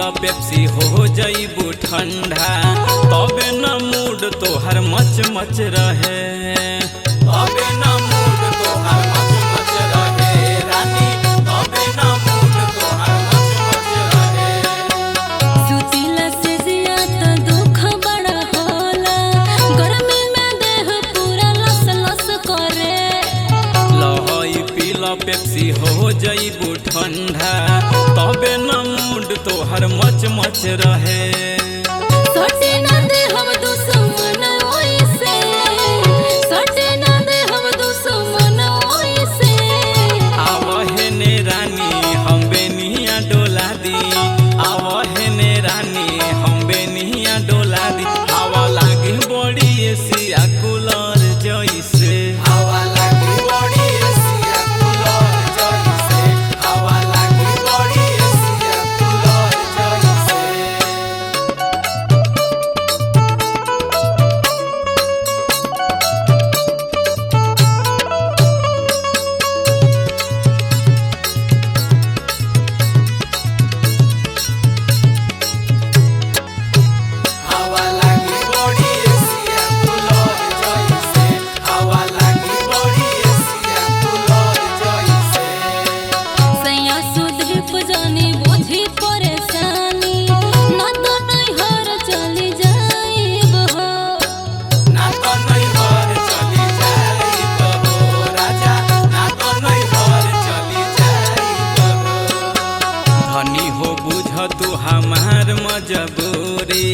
पीला पेप्सी हो जाइबू ठंडा तबे न मूड तोहर मच मच रहे तबे न मूड तोहर मच मच रहे रानी तबे न मूड तोहर मच मच रहे सुतीला से जिया त दुख बड़ा होला गर्मी में देह पूरा लस लस करे लहई पीला पेप्सी हो जाइबू ठंडा तबे न मूड तोहर मच मच रहे सोटे ना दे हम दुश्मन ओइसे सोटे ना दे हम दुश्मन ओइसे आवहे ने रानी हम बेनिया डोला दी आवहे ने रानी हम बेनिया डोला दी हवा लागी बड़ी एसिया कूलर जइसे हवा लागी बड़ी एसिया कूलर जइसे हवा लागी बड़ी एसिया कूलर जइसे हवा लागी बड़ी एसिया कूलर जइसे हवा लागी बड़ी एसिया कूलर जइसे सैया सुधीप जानी बुझी परेशानी ना तो नहीं हर चली जाइब हो ना तो नहीं हर चली जाइब हो राजा ना तो नहीं हर चली जाइब हो धनी हो बुझ तू हमार मजबूरी